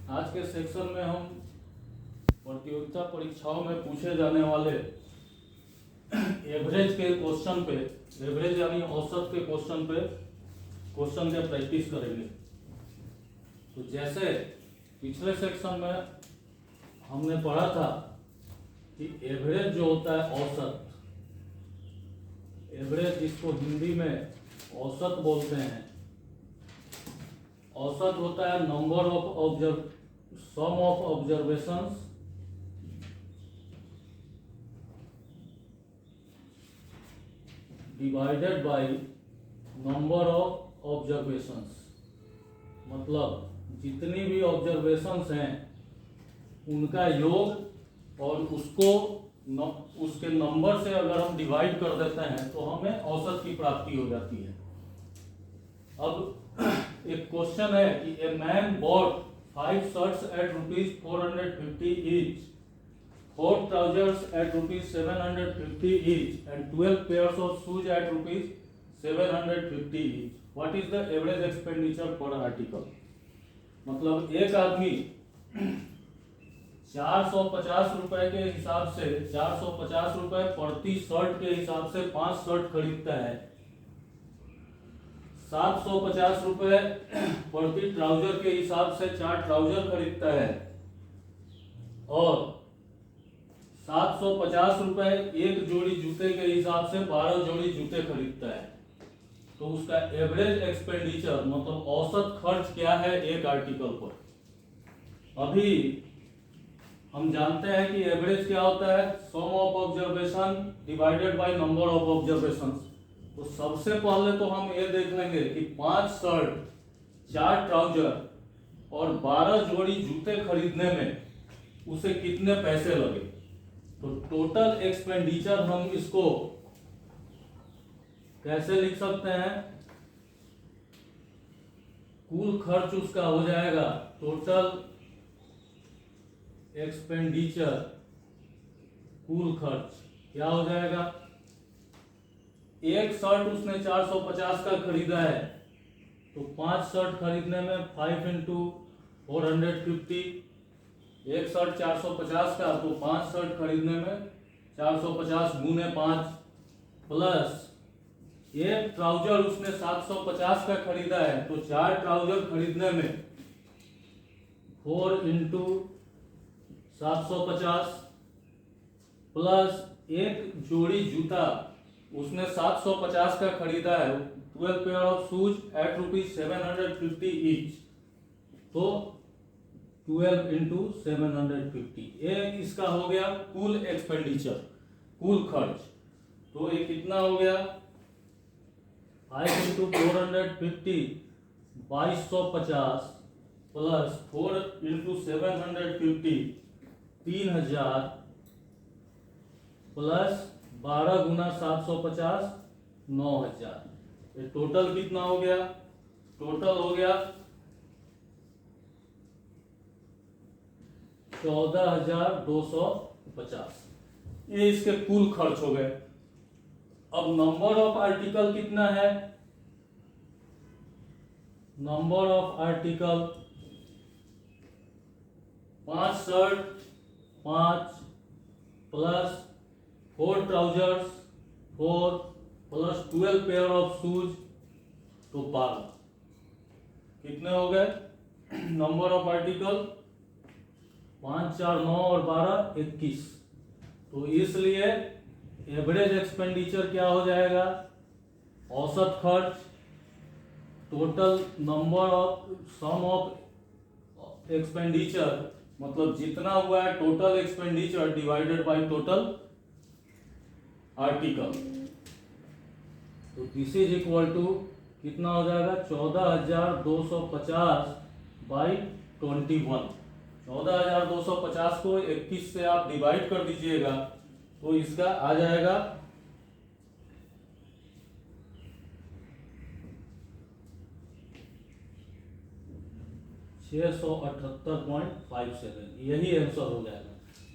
आज के सेक्शन में हम प्रतियोगिता परीक्षाओं में पूछे जाने वाले एवरेज के क्वेश्चन पे, एवरेज यानी औसत के क्वेश्चन पे क्वेश्चन के प्रैक्टिस करेंगे। तो जैसे पिछले सेक्शन में हमने पढ़ा था कि एवरेज जो होता है औसत, एवरेज जिसको हिंदी में औसत बोलते हैं, औसत होता है number of sum of observations divided by number of observations. मतलब जितनी भी ऑब्जर्वेशंस हैं उनका योग और उसको उसके नंबर से अगर हम डिवाइड कर देते हैं तो हमें औसत की प्राप्ति हो जाती है। अब एक क्वेश्चन है कि a man bought 5 shirts at ₹450 each, 4 trousers at ₹750 each and 12 pairs of shoes at ₹750 each. What is the average expenditure per article? मतलब एक आदमी 450 रुपए के हिसाब से 450 रुपए प्रति शर्ट के हिसाब से 5 शर्ट खरीदता है, 750 रुपए प्रति ट्राउजर के हिसाब से 4 ट्राउजर खरीदता है और 750 रुपए एक जोड़ी जूते के हिसाब से 12 जोड़ी जूते खरीदता है। तो उसका एवरेज एक्सपेंडिचर मतलब औसत खर्च क्या है एक आर्टिकल पर। अभी हम जानते हैं कि एवरेज क्या होता है, sum of observation divided by number of observations. तो सबसे पहले तो हम ये देख लेंगे कि 5 शर्ट, 4 ट्राउजर और 12 जोड़ी जूते खरीदने में उसे कितने पैसे लगे। तो टोटल एक्सपेंडिचर हम इसको कैसे लिख सकते हैं, कुल खर्च उसका हो जाएगा, टोटल एक्सपेंडिचर कुल खर्च क्या हो जाएगा। एक शर्ट उसने 450 का खरीदा है तो 5 शर्ट खरीदने में 5 × 450, एक शर्ट 450 का तो 5 शर्ट खरीदने में 450 × 5 प्लस एक ट्राउजर उसने 750 का खरीदा है तो 4 ट्राउजर खरीदने में 4 × 750 प्लस एक जोड़ी जूता उसने 750 का खरीदा है, 12 pair of shoes at ₹750 each, तो 12 × 750 ये इसका हो गया कुल एक्सपेंडिचर, कुल खर्च। तो ये कितना हो गया, 5 × 450 2250 प्लस 4 × 750 3000 प्लस 12 × 750 9000। ये टोटल कितना हो गया, टोटल हो गया 14250। ये इसके कुल खर्च हो गए। अब नंबर ऑफ आर्टिकल कितना है, number of article 5 shirt 5 plus 4 trousers 4 plus 12 pair of shoes तो 12। कितने हो गए नंबर ऑफ आर्टिकल, 5 4 9 और 12 21। तो इसलिए एवरेज एक्सपेंडिचर क्या हो जाएगा, औसत खर्च total number of sum of expenditure मतलब जितना हुआ है total expenditure divided by total article. तो दिस इज इक्वल टू कितना हो जाएगा, 14250 बाई 21। 14250 को 21 से आप डिवाइड कर दीजिएगा तो इसका आ जाएगा 678.57। यही आंसर हो जाएगा।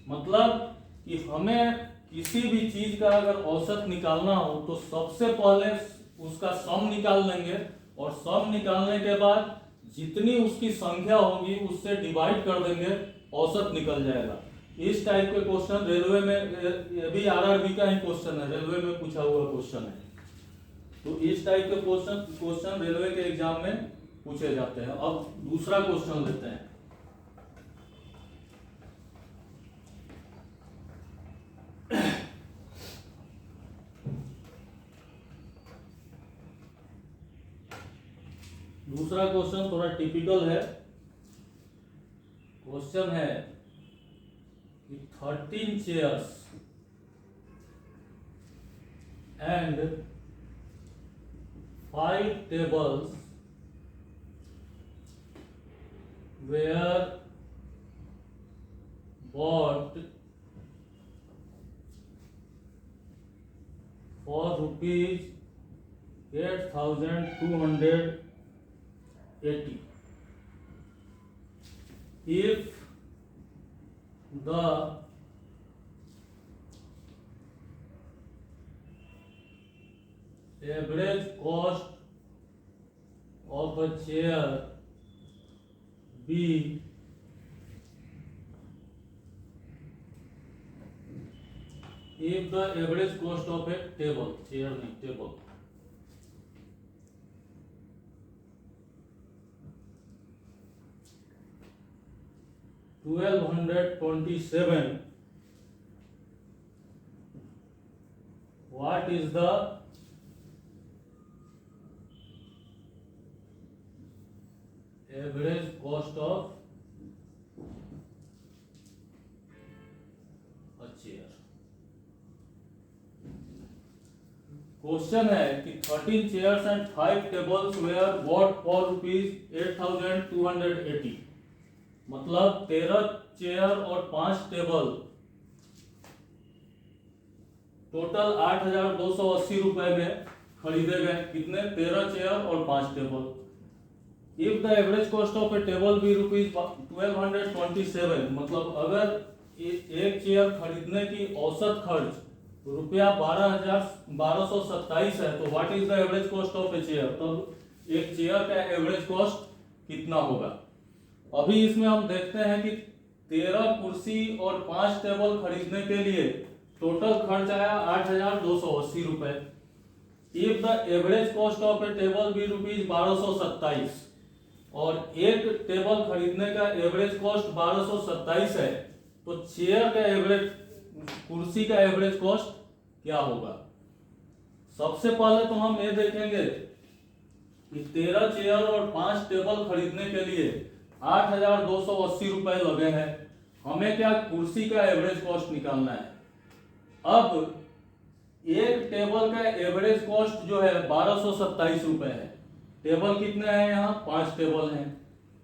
मतलब कि हमें किसी भी चीज का अगर औसत निकालना हो तो सबसे पहले उसका सम निकाल लेंगे और सम निकालने के बाद जितनी उसकी संख्या होगी उससे डिवाइड कर देंगे, औसत निकल जाएगा। इस टाइप के क्वेश्चन रेलवे में, ये भी आरआरबी का ही क्वेश्चन है, रेलवे में पूछा हुआ क्वेश्चन है। तो इस टाइप के क्वेश्चन रेलवे के एग्जाम में पूछे जाते हैं। अब दूसरा क्वेश्चन लेते हैं। दूसरा क्वेश्चन थोड़ा टिपिकल है। क्वेश्चन है कि 13 chairs and 5 tables were bought for rupees 8,280. If the average cost of a chair be if the average cost of a table, chair नहीं table, $1,227, what is the average cost of a chair? Question है कि 13 chairs and 5 tables were bought for rupees 8,280, मतलब 13 chair और 5 table total 8,280 रुपए में खरीदे गए। कितने? 13 चेयर और 5 table. If the average cost of A table भी रुपीज 1227, मतलब अगर एक चेयर खरीदने की औसत खर्च रुपया 12,227 है, तो what is the average cost of a chair? तो एक चेयर का एवरेज कॉस्ट कितना होगा? अभी इसमें हम देखते हैं कि 13 कुर्सी और 5 टेबल खरीदने के लिए टोटल खर्च आया 8,280 रुपए। If the average cost of A table भी रुपीज 1227 और एक टेबल खरीदने का एवरेज कॉस्ट 1227 है, तो चेयर का एवरेज, कुर्सी का एवरेज कॉस्ट क्या होगा? सबसे पहले तो हम ये देखेंगे कि 13 चेयर और 5 टेबल खरीदने के लिए 8,280 रुपए लगे हैं। हमें क्या कुर्सी का एवरेज कॉस्ट निकालना है। अब एक टेबल का एवरेज कॉस्ट जो है 1227 रुपए है। टेबल कितने हैं? यहाँ 5 टेबल हैं।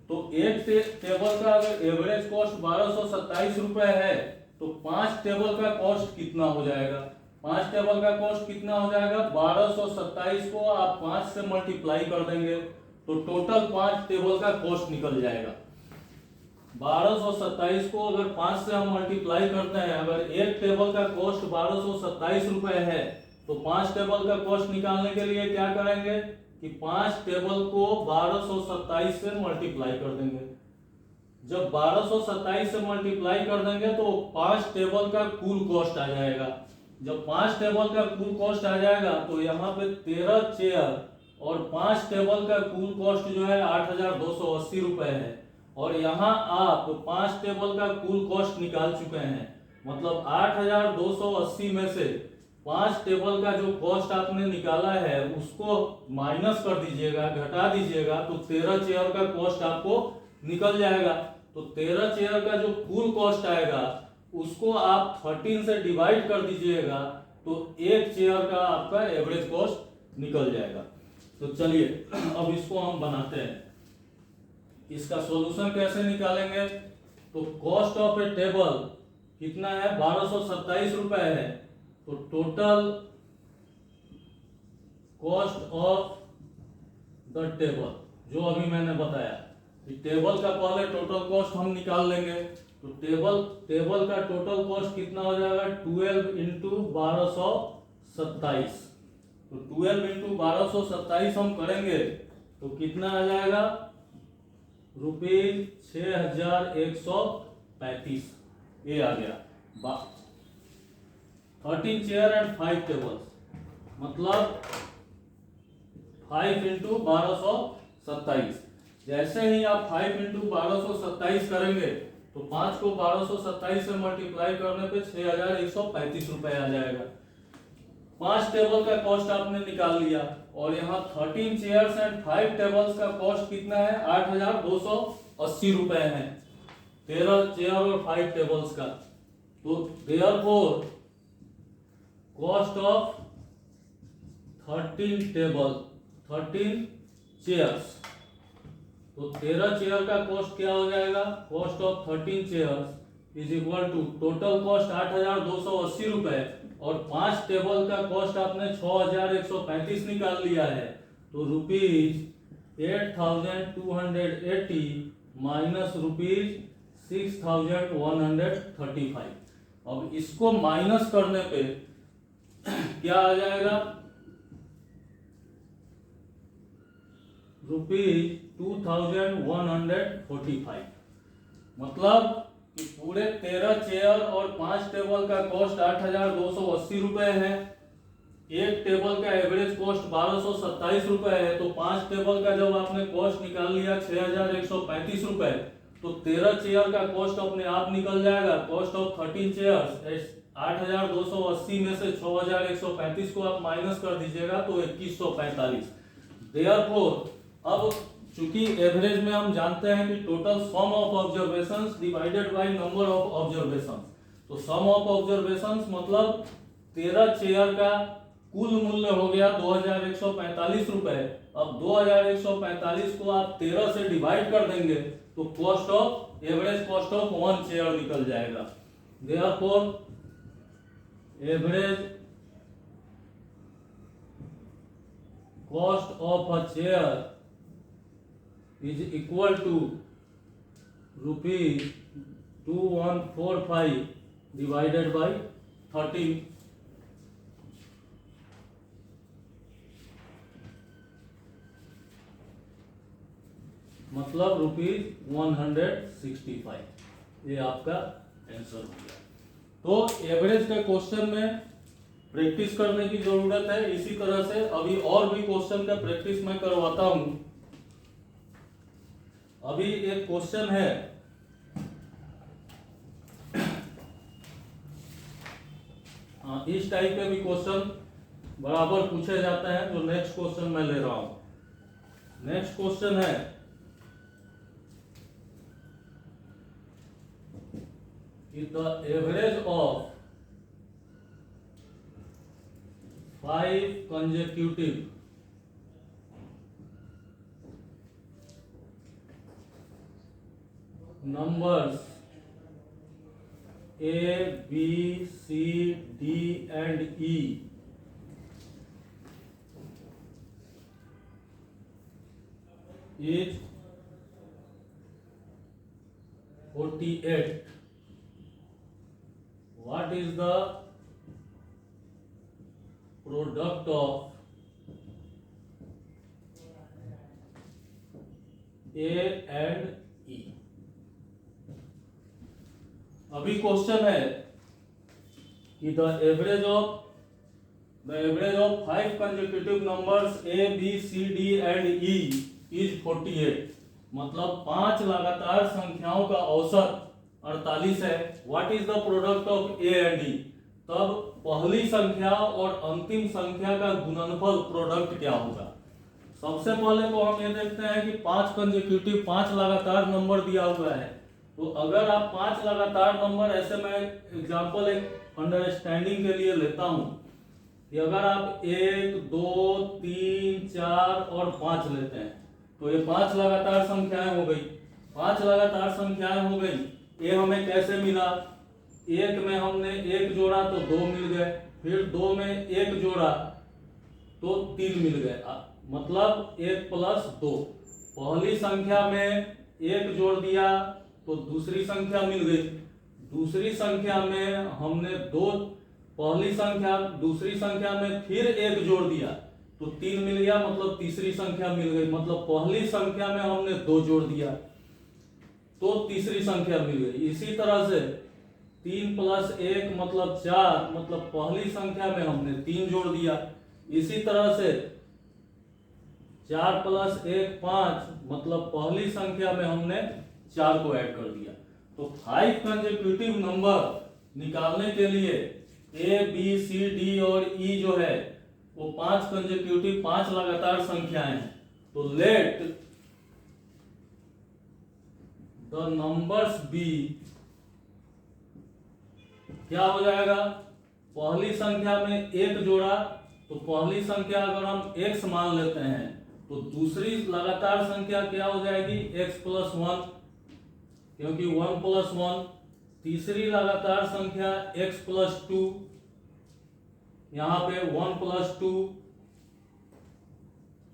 तो एक टेबल का अगर एवरेज कॉस्ट 1227 रुपए है, तो 5 टेबल का कॉस्ट कितना हो जाएगा? 5 टेबल का कॉस्ट कितना हो जाएगा? 1227 को आप 5 से मल्टीप्लाई कर देंगे तो टोटल 5 टेबल का कॉस्ट निकल जाएगा। 1227 को अगर 5 से हम मल्टीप्लाई करते हैं, अगर एक टेबल का कॉस्ट 1227 रुपए है, तो 5 टेबल का कॉस्ट निकालने के लिए क्या करेंगे कि 5 टेबल को 1227 से मल्टीप्लाई कर देंगे। जब 1227 से मल्टीप्लाई कर देंगे तो 5 टेबल का कुल कॉस्ट आ जाएगा। जब 5 टेबल का कुल कॉस्ट आ जाएगा तो यहाँ पे 13 चेयर और 5 टेबल का कुल कॉस्ट जो है 8,280 रुपए है। और यहाँ आप 5 टेबल का कुल कॉस्ट निकाल चुके हैं, मतलब 8,280 में से 5 टेबल का जो कॉस्ट आपने निकाला है उसको माइनस कर दीजिएगा, घटा दीजिएगा, तो 13 चेयर का कॉस्ट आपको निकल जाएगा। तो 13 चेयर का जो कुल कॉस्ट आएगा उसको आप 13 से डिवाइड कर दीजिएगा, तो एक चेयर का आपका एवरेज कॉस्ट निकल जाएगा। तो चलिए अब इसको हम बनाते हैं। इसका सॉल्यूशन कैसे निकालेंगे? तो कॉस्ट ऑफ ए टेबल कितना है? 1227 रुपए है। तो total cost of the table जो अभी मैंने बताया कि टेबल का पहले टोटल कॉस्ट हम निकाल लेंगे। तो टेबल का टोटल कॉस्ट कितना हो जाएगा? 12 इंटू 1227। तो 12 इंटू 1227 हम करेंगे तो कितना आ जाएगा? ₹6135 ये आ गया। 13 चेयर एंड 5 टेबल्स मतलब 5 इंटू 1227। जैसे ही आप 5 इंटू 1227 करेंगे तो 5 को 1227 से मल्टीप्लाई करने पे 6135 रुपए आ जाएगा। 5 टेबल का कॉस्ट आपने निकाल लिया और यहाँ 13 चेयर्स एंड 5 टेबल्स का कॉस्ट कितना है 8280 रुपए है 13 चेयर और 5 टेबल्स का। तो देयरफॉर कॉस्ट ऑफ 13 चेयर्स, तो 13 चेयर का कॉस्ट क्या हो जाएगा, cost of 13 chairs is equal to total cost 8280 रुपए और 5 टेबल का कॉस्ट आपने 6135 निकाल लिया है तो ₹8280 माइनस ₹6135। अब इसको माइनस करने पे क्या आ जाएगा, ₹2145। मतलब कि पूरे 13 चेयर और 5 टेबल का कॉस्ट 8280 रुपए है। एक टेबल का एवरेज कॉस्ट 1227 रुपए है तो 5 टेबल का जब आपने कॉस्ट निकाल लिया 6135 रुपए तो 13 चेयर का कॉस्ट अपने आप निकल जाएगा। कॉस्ट ऑफ 13 चेयर्स 8280 में से 6135 को आप माइनस कर दीजिएगा तो 2145। देयरफॉर अब चूंकि एवरेज में हम जानते हैं कि total sum of observations divided by number of observations, तो सम ऑफ ऑब्जर्वेशंस मतलब 13 चेयर का कुल मूल्य हो गया 2145 रुपए। अब 2145 को आप 13 से डिवाइड कर देंगे तो cost of average cost of 1 chair निकल जाएगा। Therefore average cost of a chair is equal to ₹2145 divided by 13 मतलब ₹165। ये आपका आंसर हो गया। तो एवरेज के क्वेश्चन में प्रैक्टिस करने की जरूरत है। इसी तरह से अभी और भी क्वेश्चन का प्रैक्टिस मैं करवाता हूं। अभी एक क्वेश्चन है, इस टाइप के भी क्वेश्चन बराबर पूछे जाते हैं जो नेक्स्ट क्वेश्चन मैं ले रहा हूं। नेक्स्ट क्वेश्चन है the average of 5 consecutive numbers A, B, C, D and E is 48. What is the product of A and E? अभी क्वेश्चन है कि the average of 5 consecutive numbers A, B, C, D and E is 48। मतलब 5 लगातार संख्याओं का औसत 48 है। What is the product of A and E? तब पहली संख्या और अंतिम संख्या का गुणनफल प्रोडक्ट क्या होगा? सबसे पहले तो हम ये देखते हैं कि 5 कंसेक्यूटिव 5 लगातार नंबर दिया हुआ है। तो अगर आप 5 लगातार नंबर, ऐसे मैं एग्जांपल एक अंडरस्टैंडिंग के लिए लेता हूं कि अगर आप 1, 2, 3, 4 और 5 लेते हैं तो ये 5 लगातार संख्याएं हो गई। 5 लगातार संख्याएं हो गई। ये हमें कैसे मिला? 1 में हमने 1 जोड़ा तो 2 मिल गए, फिर 2 में 1 जोड़ा तो 3 मिल गए, मतलब 1 + 2। पहली संख्या में 1 जोड़ दिया तो दूसरी संख्या मिल गई। दूसरी संख्या में हमने 2, पहली संख्या दूसरी संख्या में फिर 1 जोड़ दिया तो 3 मिल गया, मतलब तीसरी संख्या मिल गई। मतलब पहली संख्या में हमने 2 जोड़ दिया, तो तीसरी संख्या मिल गई। इसी तरह से 3 + 1 मतलब 4, मतलब पहली संख्या में हमने 3 जोड़ दिया। इसी तरह से 4 + 1 5, मतलब पहली संख्या में हमने 4 को ऐड कर दिया। तो 5 कंसेक्यूटिव नंबर निकालने के लिए ए बी सी डी और ई जो है वो 5 कंसेक्यूटिव 5 लगातार संख्याएं हैं। तो लेट द नंबर्स बी, क्या हो जाएगा, पहली संख्या में 1 जोड़ा तो पहली संख्या अगर हम x मान लेते हैं तो दूसरी लगातार संख्या क्या हो जाएगी, x + 1, क्योंकि 1 + 1। तीसरी लगातार संख्या x + 2, यहाँ पे 1 + 2।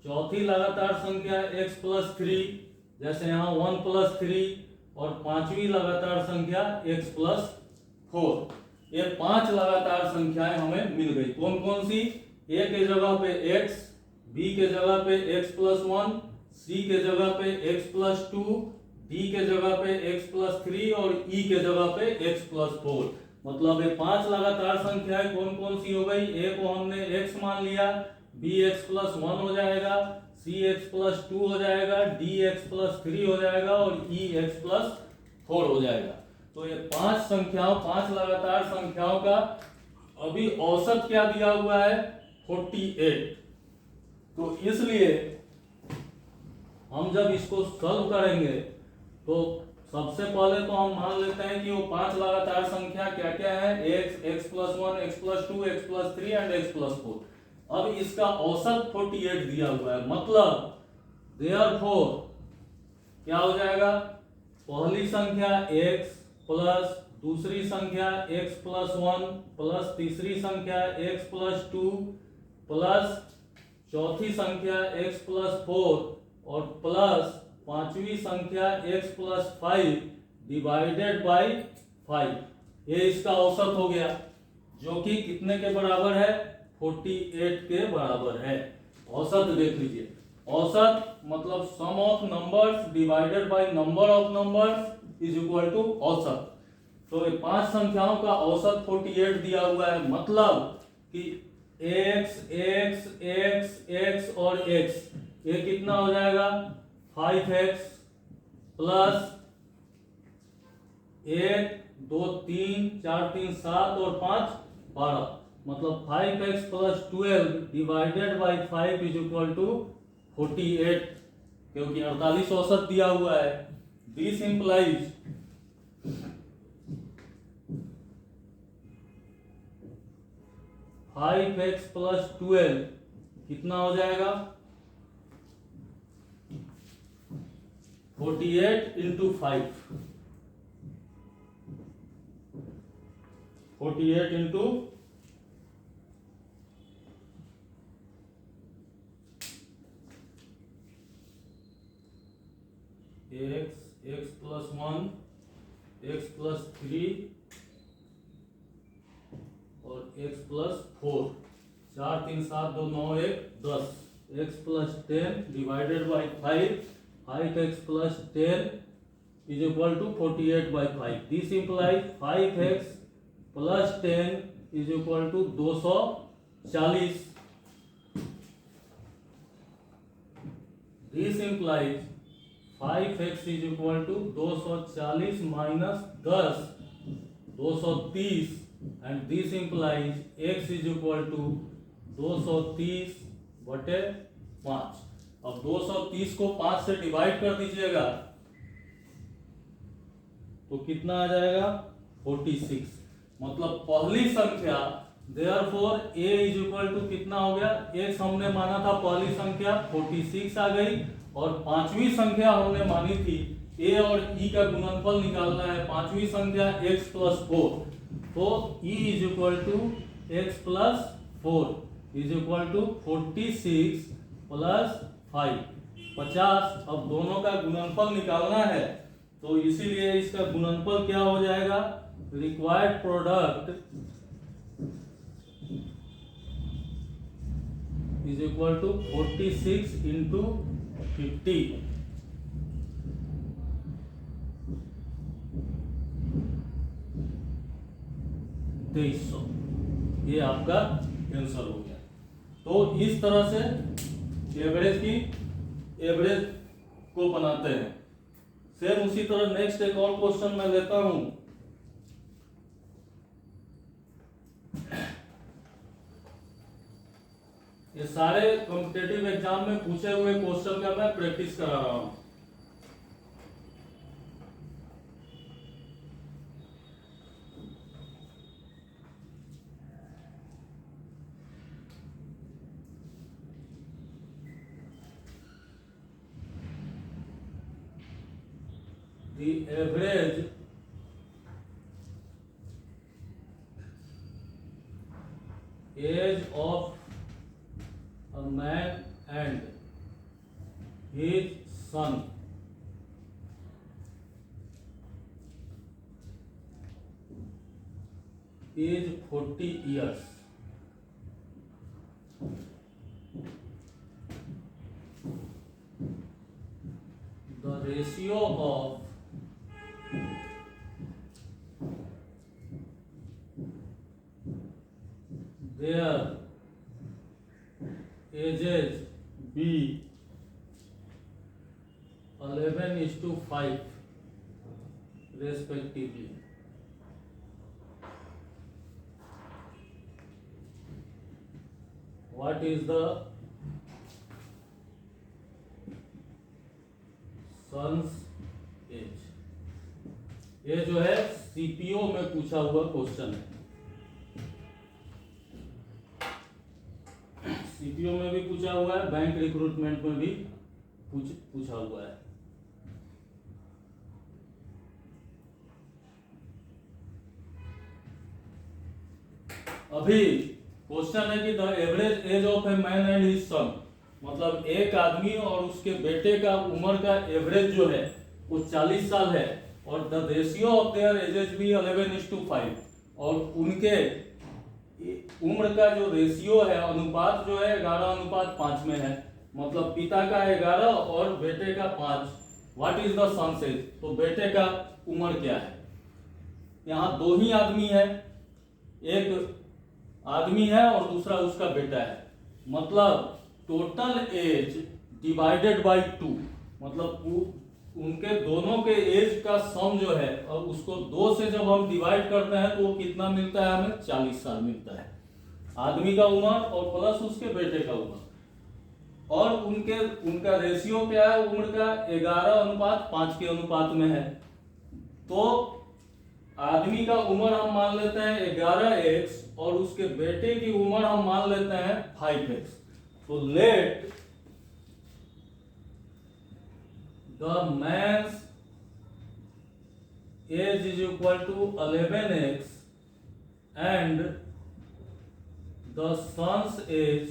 चौथी लगातार संख्या x + 3, जैसे यहाँ 1 + 3। और पांचवी लगातार संख्या x + 4। ये 5 लगातार संख्याएं हमें मिल गई। कौन कौन सी, a के जगह पे x, b के जगह पे x + 1, c के जगह पे x + 2, d के जगह पे x + 3 और e के जगह पे x + 4। मतलब ये 5 लगातार संख्याएं कौन कौन सी हो गई, a को हमने x मान लिया, b x + 1 हो जाएगा, c x + 2 हो जाएगा, d x + 3 हो जाएगा और e x + 4 हो जाएगा। तो ये 5 संख्याओं, 5 लगातार संख्याओं का अभी औसत क्या दिया हुआ है, 48। तो इसलिए हम जब इसको सॉल्व करेंगे तो सबसे पहले तो हम मान लेते हैं कि वो 5 लगातार संख्या क्या क्या है, x + 1, x + 2, x + 3 and x + 4। अब इसका औसत 48 दिया हुआ है, मतलब देयरफॉर क्या हो जाएगा, पहली संख्या x प्लस दूसरी संख्या x + 1 प्लस तीसरी संख्या x + 2 प्लस चौथी संख्या x + 4 और प्लस पांचवी संख्या x + 5 डिवाइडेड बाय 5। ये इसका औसत हो गया, जो कि कितने के बराबर है, 48 के बराबर है। औसत देख लीजिए, औसत मतलब sum of numbers divided by number of numbers is equal to औसत। तो ये 5 संख्याओं का औसत 48 दिया हुआ है, मतलब कि x x x x और x, ये कितना हो जाएगा, 5x प्लस 1 2 3 4 3 7 और 5 12, मतलब 5x + 12 divided by 5 is equal to 48, क्योंकि 48 औसत दिया हुआ है। दिस इंप्लाइज 5x + 12 कितना हो जाएगा, 48 × 5, 48 × x + 1 x + 3 और x + 4, 4 3 7 2 9 1 10, x + 10 divided by 5, 5x + 10 is equal to 48 by 5. This implies 5x + 10 is equal to 240. This implies 5x is equal to 240 minus 10, 230, and this implies x is equal to 230/5। अब 230 को 5 से divide कर दीजिएगा तो कितना आ जाएगा, 46। मतलब पहली संख्या, therefore a is equal to कितना हो गया, x हमने माना था पहली संख्या 46 आ गई, और पांचवी संख्या हमने मानी थी a और e का गुणनफल निकालना है, पांचवी संख्या x + 4, तो e is equal to x + 4 is equal to 46 + 5, 50। अब दोनों का गुणनफल निकालना है, तो इसीलिए इसका गुणनफल क्या हो जाएगा, required product is equal to 46 × 50। 2300। ये आपका आंसर हो गया। तो इस तरह से एवरेज को बनाते हैं। सेम उसी तरह नेक्स्ट एक और क्वेश्चन मैं लेता हूं। ये सारे कॉम्पिटिटिव एग्जाम में पूछे हुए क्वेश्चन का मैं प्रैक्टिस करा रहा हूं। The average age of a man and his son is 40 years. The ratio of their ages be 11:5 respectively. What is the son's age? ये जो है सीपीओ में पूछा हुआ क्वेश्चन है। सीपीओ में भी पूछा हुआ है, बैंक रिक्रूटमेंट में भी पूछा हुआ है। अभी क्वेश्चन है कि the average age of a man and his son, मतलब एक आदमी और उसके बेटे का उम्र का एवरेज जो है वो 40 साल है, और the ratio of their edges भी 11:5, और उनके उम्र का जो रेशियो है, अनुपात जो है 11:5 में है, मतलब पिता का 11 और बेटे का 5। What is the son's age? तो बेटे का उम्र क्या है? यहाँ दो ही आदमी है, एक आदमी है और दूसरा उसका बेटा है, मतलब टोटल एज डिवाइडेड बाय 2, मतलब उनके दोनों के एज का सम जो है, और उसको 2 से जब हम डिवाइड करते हैं तो वो कितना मिलता है हमें? 40 साल मिलता है। आदमी का उम्र और प्लस उसके बेटे का उम्र, और उनका रेशियो क्या है उम्र का? 11:5 के अनुपात में है। तो आदमी का उम्र हम मान लेते हैं 11x, और उसके बेटे की उम्र हम मान लेते हैं 5x। तो let the man's age is equal to 11x and the son's age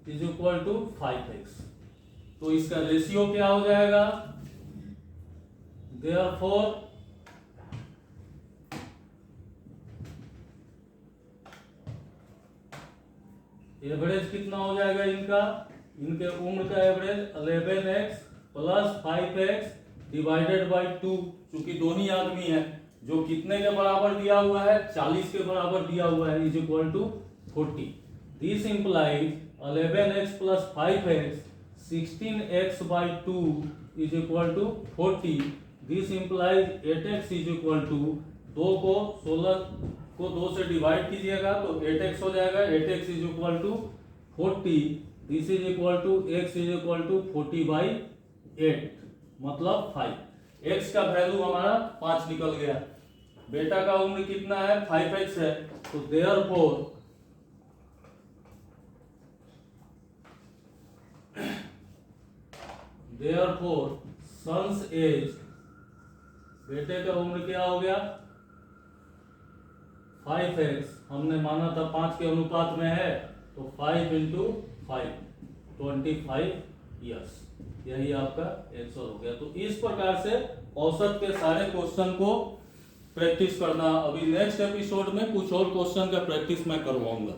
is equal to 5x। तो इसका रेशियो क्या हो जाएगा? देयरफॉर एवरेज कितना हो जाएगा इनके उम्र का average 11x plus 5x divided by 2, चूंकि दोनों आदमी है, जो कितने के बराबर दिया हुआ है? 40 के बराबर दिया हुआ है, is equal to 40। This implies 11x plus 5x 16x by 2 is equal to 40। This implies 8x is equal to 2 को 16 को 2 से डिवाइड कीजिएगा तो 8x हो जाएगा। 8x is equal to 40। This is equal to x is equal to 40/8, मतलब 5। x का value हमारा 5 निकल गया। बेटा का उम्र कितना है? 5x है। तो देयरफॉर सन्स एज, बेटे का उम्र क्या हो गया? 5x, हमने माना था 5 के अनुपात में है, तो 5 × 5 25 ईयर्स। यही आपका आंसर हो गया। तो इस प्रकार से औसत के सारे क्वेश्चन को प्रैक्टिस करना। अभी नेक्स्ट एपिसोड में कुछ और क्वेश्चन का प्रैक्टिस मैं करवाऊंगा।